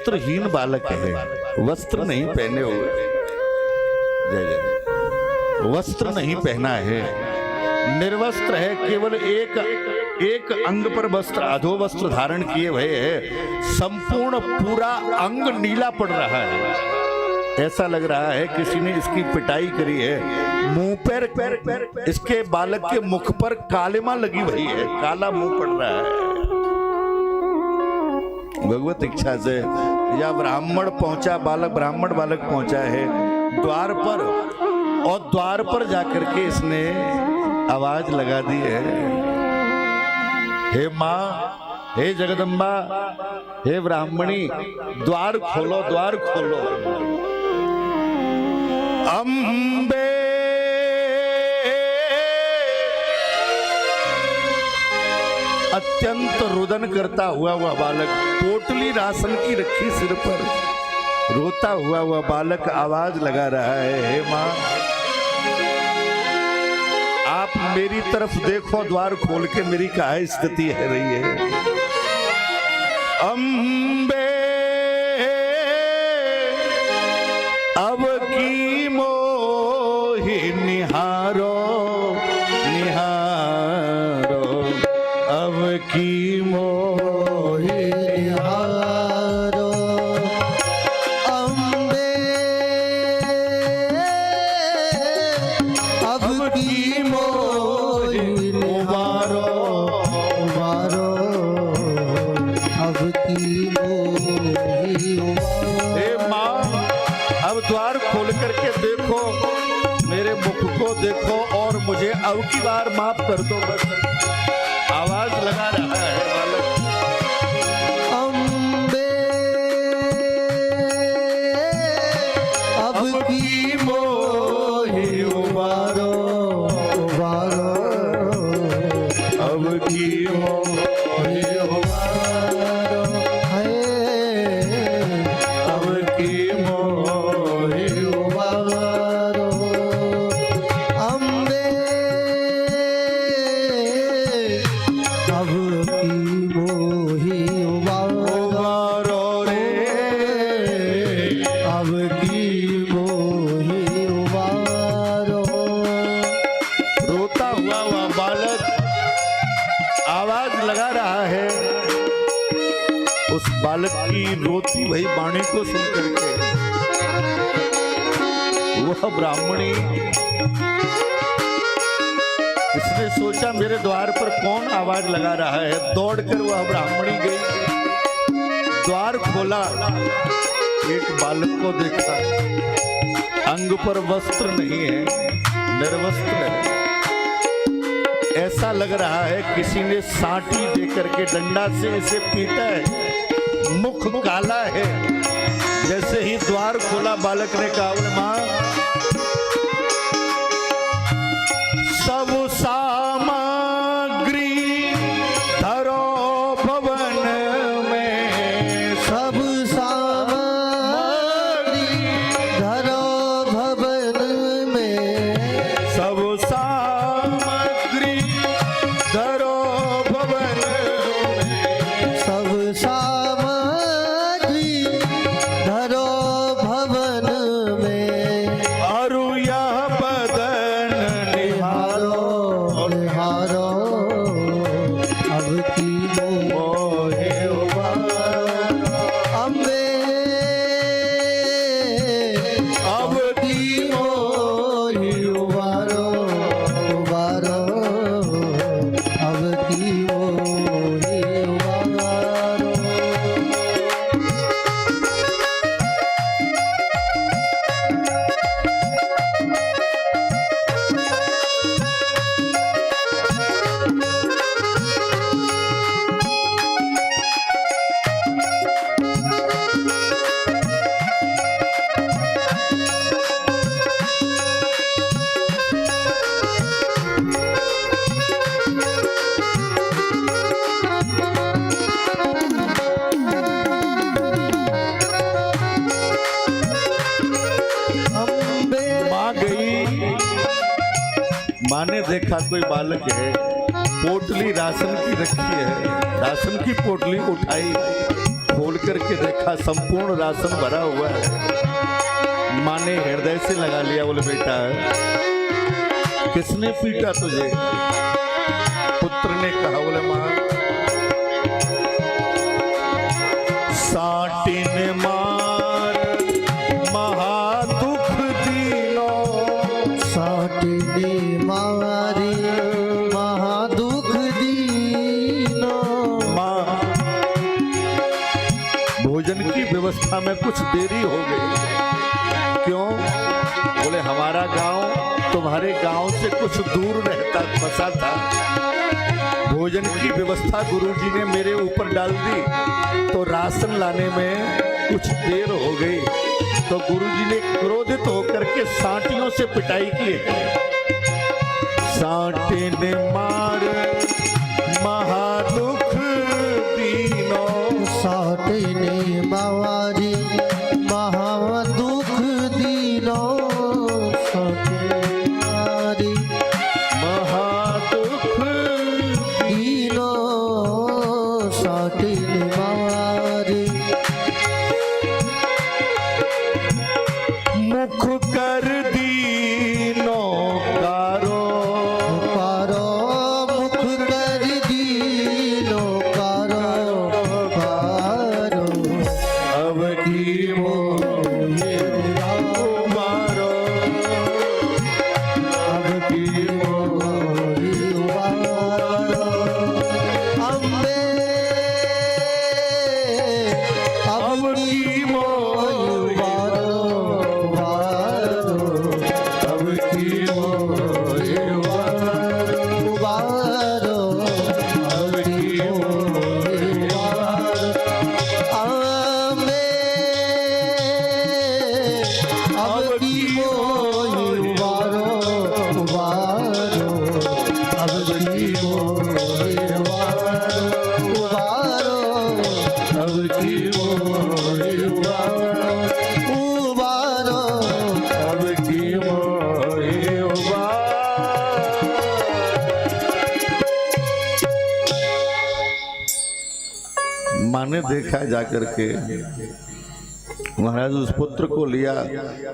वस्त्रहीन बालक है, वस्त्र नहीं पहने हुए, जय जय, वस्त्र नहीं पहना है, निर्वस्त्र है, केवल एक अंग पर वस्त्र, अधो वस्त्र धारण किए हुए है, संपूर्ण पूरा अंग नीला पड़ रहा है। ऐसा लग रहा है किसी ने इसकी पिटाई करी है। मुंह पर इसके बालक के मुख पर कालिमा लगी हुई है, काला मुंह पड़ रहा है। भगवत इच्छा से या ब्राह्मण पहुंचा, ब्राह्मण बालक पहुंचा है द्वार पर, और द्वार पर जाकर के इसने आवाज लगा दी है, हे माँ, हे जगदम्बा, हे ब्राह्मणी, द्वार खोलो, द्वार खोलो। अम्बे अत्यंत रुदन करता हुआ वह बालक, पोटली राशन की रखी सिर पर, रोता हुआ बालक आवाज लगा रहा है, हे माँ, आप मेरी तरफ देखो, द्वार खोल के मेरी क्या स्थिति है रही है। अम्बे अब की मोहि निहारो, निहारो, अब की मोहि निहारो, अम्बे अब की मोहि निहारो, निहारो, अब की मोहि निहारो। हे माँ, अब द्वार खोल करके देखो, मेरे मुख को देखो और मुझे अब की बार माफ कर दो, बस। आवाज लगा रहा है बालक। अम्बे अब की मोहि उबारो, उबारो, अब की मोहि उबारो, अब की मोहि उबारो। अम्बे अब की मोहि उबारो रे, अब की मोहि उबारो। रोता हुआ वह बालक आवाज लगा रहा है। उस बालक की रोती भई वाणी को सुन करके वह ब्राह्मणी, इसने सोचा मेरे द्वार पर कौन आवाज लगा रहा है। दौड़कर वह ब्राह्मणी गई, द्वार खोला, एक बालक को देखा, अंग पर वस्त्र नहीं है, निर्वस्त्र है। ऐसा लग रहा है किसी ने साटी देकर के डंडा से इसे पीटा है, मुख काला है। जैसे ही द्वार खोला बालक ने कहा, मां, सब सामग्री धरो भवन में, सब सामग्री धरो भवन में, सब सामग्री धरो भवन में, सब सामग्री धरो भवन में। अरु यह बदन निहारो, निहारो, अब की मोहि उबारो। अम्बे अब की मोहि उबारो, उबारो, अब की मोहि उबारो। माँ ने देखा कोई बालक है, पोटली राशन की रखी है, राशन की पोटली उठाई, खोल करके देखा संपूर्ण राशन भरा हुआ है। माँ ने हृदय से लगा लिया, बोले बेटा किसने पीटा तुझे? पुत्र ने कहा, बोले माँ साटी ने मार महादुख दीनो। साटी ने मारी महादुख दीनो। माँ भोजन की व्यवस्था में कुछ देरी हो गई। क्यों? बोले हमारा गांव तुम्हारे गांव से कुछ दूर रहता बसा था। भोजन की व्यवस्था गुरुजी ने मेरे ऊपर डाल दी, तो राशन लाने में कुछ देर हो गई। तो गुरुजी ने क्रोधित होकर के सांटियों से पिटाई की। सांटे ने मार महादुख दीनो। साटी ने मारी महादुख दीनो। साटी ने मारी महादुख दीनो। साटी ने मारी मुख कर दीनो कारो। कारो मुख कर दीनो। कारो कारो अब की मोहे मारो। अब की मोरी उबारो। अम्बे अब की मोरी उबारो। उबारो अब की मोहे उबारो। अब की मोरी उबारो। अम्बे अब की मोरी उबारो। उबारो अब की मोरी उबारो। उबारो अब की मोहे उबारो। अब की मोहे माँ ने देखा जाकर के, महाराज उस पुत्र को लिया,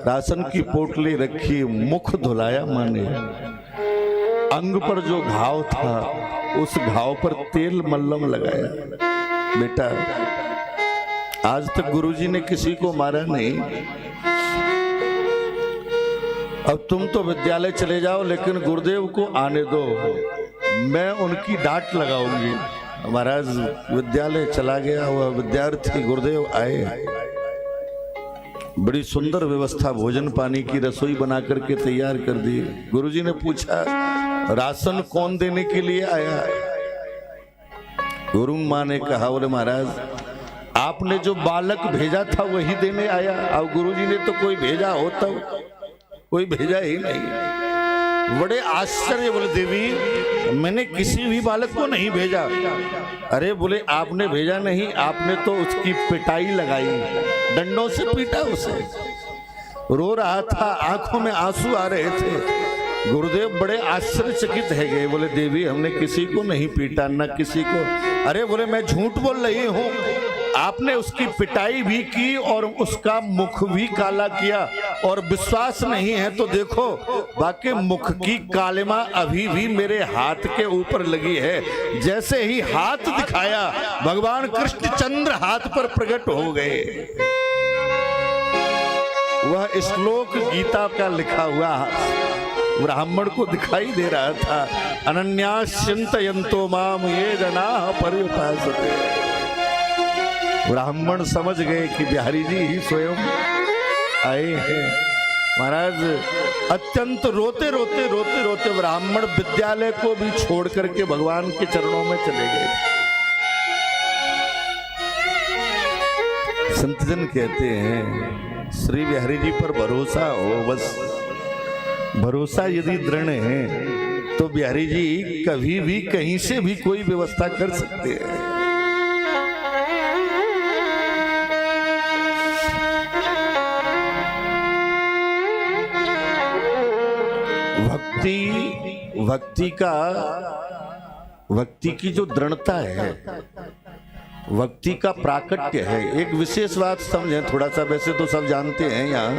राशन की पोटली रखी, मुख धुलाया माँ ने। अंग पर जो घाव था उस घाव पर तेल मल्लम लगाया। बेटा आज तक गुरुजी ने किसी को मारा नहीं, अब तुम तो विद्यालय चले जाओ, लेकिन गुरुदेव को आने दो, मैं उनकी डांट लगाऊंगी। महाराज विद्यालय चला गया, वह विद्यार्थी गुरुदेव आए, बड़ी सुंदर व्यवस्था भोजन पानी की रसोई बना करके तैयार कर दी। गुरुजी ने पूछा राशन कौन देने के लिए आया? गुरु माँ ने कहा, बोले महाराज आपने जो बालक भेजा था वही देने आया। अब गुरुजी ने तो कोई भेजा होता, कोई भेजा ही नहीं। बड़े आश्चर्य, बोले देवी मैंने किसी भी बालक को नहीं भेजा। अरे बोले आपने भेजा नहीं, आपने तो उसकी पिटाई लगाई, डंडों से पीटा उसे, रो रहा था, आंखों में आंसू आ रहे थे। गुरुदेव बड़े आश्चर्यचकित है गए, बोले देवी हमने किसी को नहीं पीटा, न किसी को। अरे बोले मैं झूठ बोल रही हूँ, आपने उसकी पिटाई भी की और उसका मुख भी काला किया, और विश्वास नहीं है तो देखो बाकी मुख की कालिमा अभी भी मेरे हाथ के ऊपर लगी है। जैसे ही हाथ दिखाया भगवान कृष्णचंद्र हाथ पर प्रकट हो गए। वह श्लोक गीता का लिखा हुआ ब्राह्मण को दिखाई दे रहा था, अनन्यास्यन्तयन्तो माम ये जना पर्युपासते। ब्राह्मण समझ गए कि बिहारी जी ही स्वयं आए हैं। महाराज अत्यंत रोते रोते रोते रोते ब्राह्मण विद्यालय को भी छोड़ करके भगवान के चरणों में चले गए। संतजन कहते हैं श्री बिहारी जी पर भरोसा हो, बस भरोसा यदि दृढ़ है तो बिहारी जी कभी भी कहीं से भी कोई व्यवस्था कर सकते हैं। भक्ति की जो दृढ़ता है भक्ति का प्राकट्य है। एक विशेष बात समझें थोड़ा सा, वैसे तो सब जानते हैं यहाँ,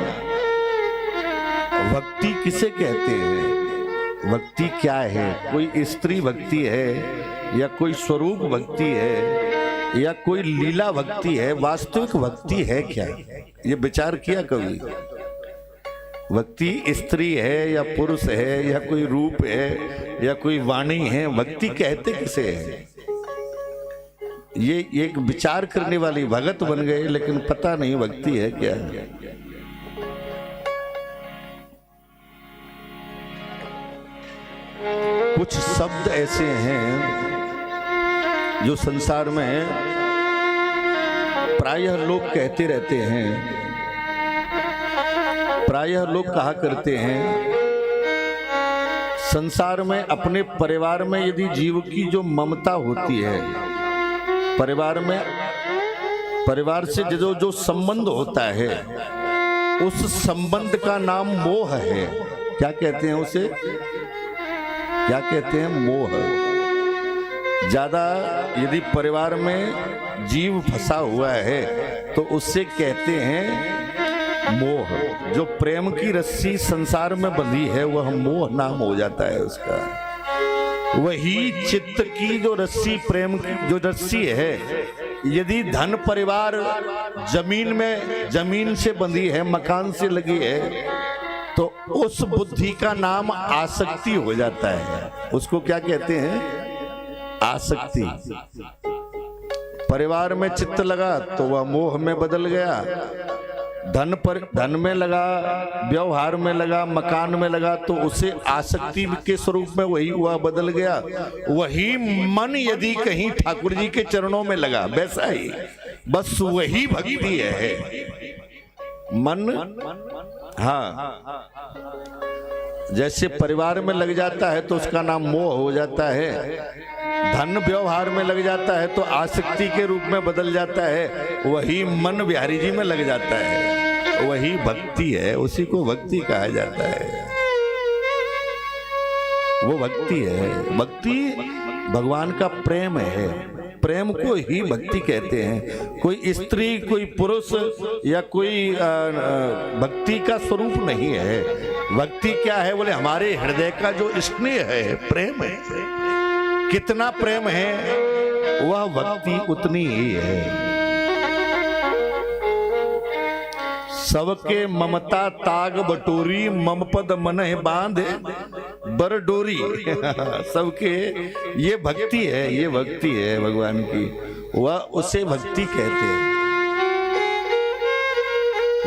भक्ति किसे कहते हैं, भक्ति क्या है, कोई स्त्री भक्ति है या कोई स्वरूप भक्ति है या कोई लीला भक्ति है, वास्तविक भक्ति है क्या, ये विचार किया कभी? भक्ति स्त्री है या पुरुष है या कोई रूप है या कोई वाणी है, भक्ति कहते किसे है? ये एक विचार करने वाली, भगत बन गए लेकिन पता नहीं भक्ति है क्या। कुछ शब्द ऐसे हैं जो संसार में प्रायः लोग कहते रहते हैं, प्रायः लोग कहा करते हैं, संसार में अपने परिवार में यदि जीव की जो ममता होती है, परिवार में, परिवार से जो संबंध होता है, उस संबंध का नाम मोह है। क्या कहते हैं उसे? क्या कहते हैं? मोह। ज्यादा यदि परिवार में जीव फंसा हुआ है तो उससे कहते हैं मोह। जो प्रेम की रस्सी संसार में बंधी है वह मोह नाम हो जाता है उसका। वही चित्त की जो रस्सी, प्रेम की जो रस्सी है, यदि धन परिवार जमीन में, जमीन से बंधी है, मकान से लगी है, तो उस बुद्धि का नाम आसक्ति हो जाता है। उसको क्या कहते हैं? आसक्ति। परिवार में चित्त लगा तो वह मोह में बदल गया, धन में लगा, व्यवहार में लगा, मकान में लगा तो उसे आसक्ति के स्वरूप में वही हुआ, बदल गया। वही मन यदि कहीं ठाकुर जी के चरणों में लगा, वैसा ही, बस वही भक्ति है। मन, हाँ, जैसे परिवार में लग जाता है तो उसका नाम मोह हो जाता है, धन व्यवहार में लग जाता है तो आसक्ति के रूप में बदल जाता है, वही मन बिहारी जी में लग जाता है, वही भक्ति है, उसी को भक्ति कहा जाता है। वो भक्ति है। भक्ति भगवान का प्रेम है, प्रेम को ही भक्ति कहते हैं। कोई स्त्री, कोई पुरुष या कोई भक्ति का स्वरूप नहीं है। भक्ति क्या है बोले? हमारे हृदय का जो स्नेह है, प्रेम है, कितना प्रेम है वह भक्ति उतनी ही है। सबके ममता ताग बटोरी, मम पद मन बांध बर डोरी। सबके, ये भक्ति है, ये भक्ति है भगवान की, वह उसे भक्ति कहते हैं।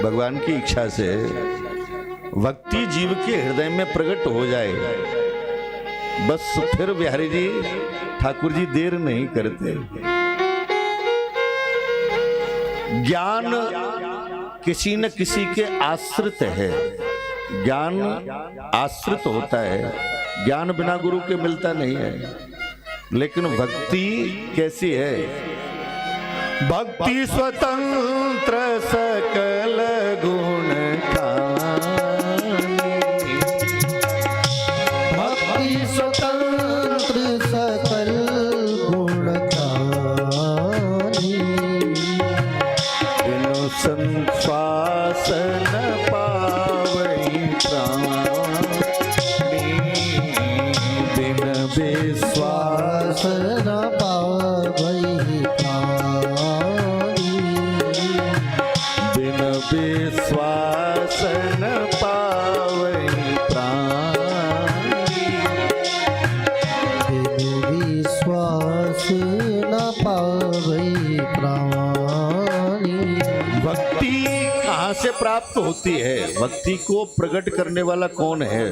भगवान की इच्छा से भक्ति जीव के हृदय में प्रकट हो जाए, बस फिर बिहारी जी ठाकुर जी देर नहीं करते। ज्ञान किसी न किसी के आश्रित है, ज्ञान आश्रित होता है, ज्ञान बिना गुरु के मिलता नहीं है। लेकिन भक्ति कैसी है? भक्ति स्वतंत्र सकल गुण खानी, भक्ति स्वतंत्र सकल गुण खानी, बिनु संश्वास न पावई प्राणी, बिन विश्वास न पावई प्राणी, बिन विश्वास न पावई प्राणी, बिन विश्वास न पावई प्राणी। भक्ति कहाँ से प्राप्त होती है? भक्ति को प्रकट करने वाला कौन है?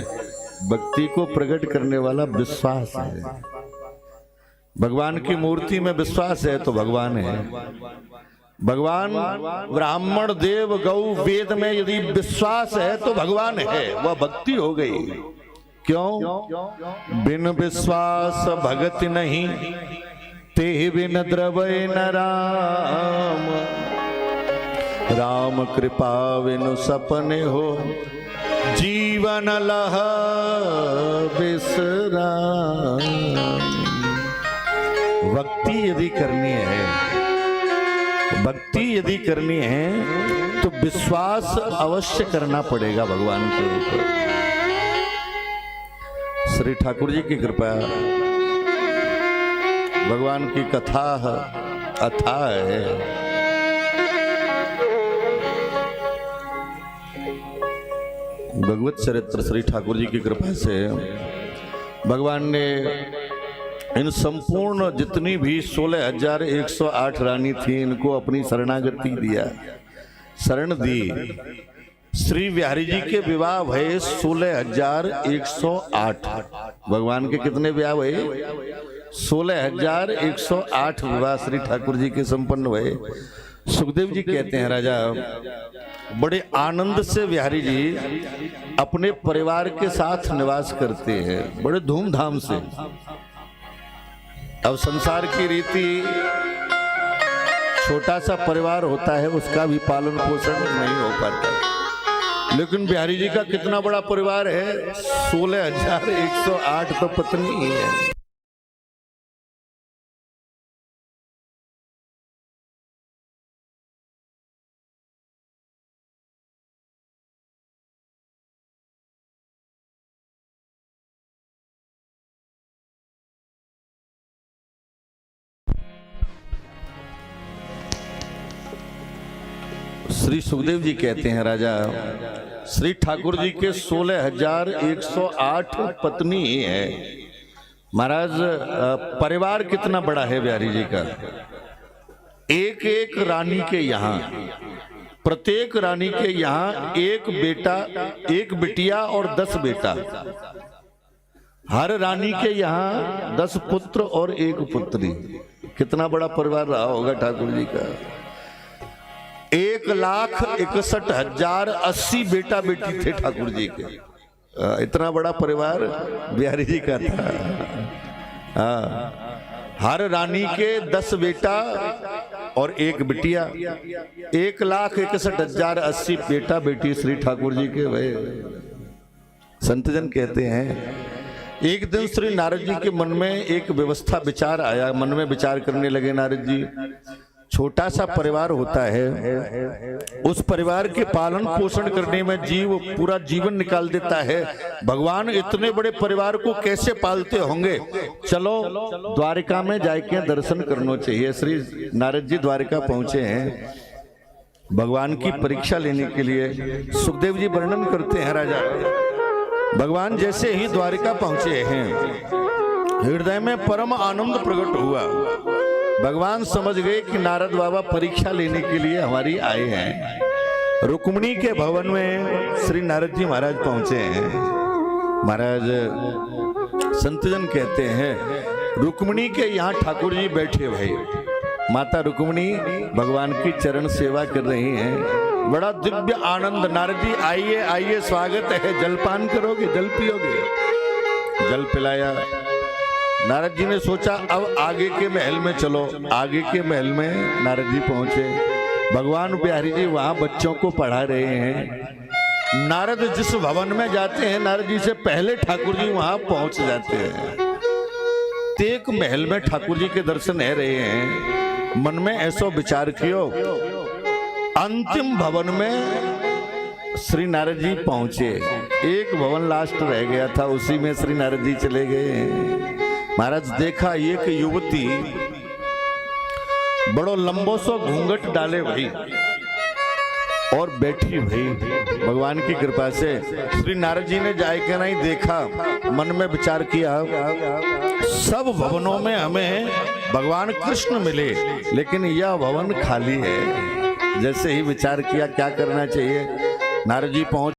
भक्ति को प्रकट करने वाला विश्वास है। भगवान की मूर्ति में विश्वास है तो भगवान है। भगवान, ब्राह्मण, देव, गौ, वेद में यदि विश्वास है तो भगवान है, वह भक्ति हो गई। क्यों? बिन विश्वास भगत नहीं, ते बिन द्रवय न राम, राम कृपा बिनु सपने हो, जीवन लह विश्राम। भक्ति यदि करनी है भक्ति यदि करनी है तो विश्वास अवश्य करना पड़ेगा भगवान के ऊपर। श्री ठाकुर जी की कृपा, भगवान की कथा अथाह है। भगवत चरित्र श्री ठाकुर जी की कृपा से भगवान ने इन संपूर्ण जितनी भी 16,108 रानी थी इनको अपनी शरणागति दिया, शरण दी। श्री बिहारी जी के विवाह भये 16,108। भगवान के कितने विवाह भये? 16,108 विवाह श्री ठाकुर जी के संपन्न भये। सुखदेव जी कहते हैं, राजा बड़े आनंद से बिहारी जी अपने परिवार के साथ निवास करते हैं, बड़े धूमधाम से। अब संसार की रीति छोटा सा परिवार होता है, उसका भी पालन पोषण नहीं हो पाता, लेकिन बिहारी जी का कितना बड़ा परिवार है, 16,108 तो पत्नी ही है। श्री सुखदेव जी कहते हैं, राजा श्री ठाकुर जी के 16,108 पत्नी ही है। महाराज परिवार कितना बड़ा है बिहारी जी का। एक एक रानी के यहाँ, प्रत्येक रानी के यहाँ एक बेटा, एक बिटिया और 10 बेटा। हर रानी के यहाँ 10 पुत्र और 1 पुत्री। कितना बड़ा परिवार रहा होगा ठाकुर जी का। 1,61,080 बेटा बेटी थे ठाकुर जी के। इतना बड़ा परिवार बिहारी जी का था। हर रानी के 10 बेटा और 1 बिटिया। 1,61,080 बेटा बेटी श्री ठाकुर जी के भये। संतजन कहते हैं, एक दिन श्री नारद जी के मन में एक व्यवस्था विचार आया। मन में विचार करने लगे नारद जी, छोटा सा परिवार होता है, उस परिवार के पालन पोषण करने में जीव पूरा जीवन निकाल देता है। भगवान इतने बड़े परिवार को कैसे पालते होंगे। चलो द्वारिका में जाके दर्शन करना चाहिए। श्री नारद जी द्वारिका पहुंचे हैं भगवान की परीक्षा लेने के लिए। सुखदेव जी वर्णन करते हैं, राजा भगवान जैसे ही द्वारिका पहुंचे हैं, हृदय में परम आनंद प्रकट हुआ। भगवान समझ गए कि नारद बाबा परीक्षा लेने के लिए हमारी आए हैं। रुक्मिणी के भवन में श्री नारद जी महाराज पहुंचे हैं। महाराज संतजन कहते हैं, रुक्मिणी के यहाँ ठाकुर जी बैठे भाई। माता रुक्मिणी भगवान की चरण सेवा कर रही हैं। बड़ा दिव्य आनंद। नारद जी आइए आइए, स्वागत है, जलपान करोगे, जल पियोगे। जल पिलाया। नारद जी ने सोचा अब आगे के महल में चलो। आगे के महल में नारद जी पहुंचे। भगवान बिहारी जी वहां बच्चों को पढ़ा रहे हैं। नारद जिस भवन में जाते हैं, नारद जी से पहले ठाकुर जी वहां पहुंच जाते हैं। एक महल में ठाकुर जी के दर्शन है रहे हैं। मन में ऐसा विचार कियो, अंतिम भवन में श्री नारद जी पहुंचे। एक भवन लास्ट रह गया था, उसी में श्री नारद जी चले गए। महाराज देखा एक युवती बड़ो लंबो सो घूंघट डाले भाई और बैठी भाई। भगवान की कृपा से श्री नारद जी ने जाके नहीं देखा, मन में विचार किया सब भवनों में हमें भगवान कृष्ण मिले, लेकिन यह भवन खाली है। जैसे ही विचार किया क्या करना चाहिए, नारद जी पहुंच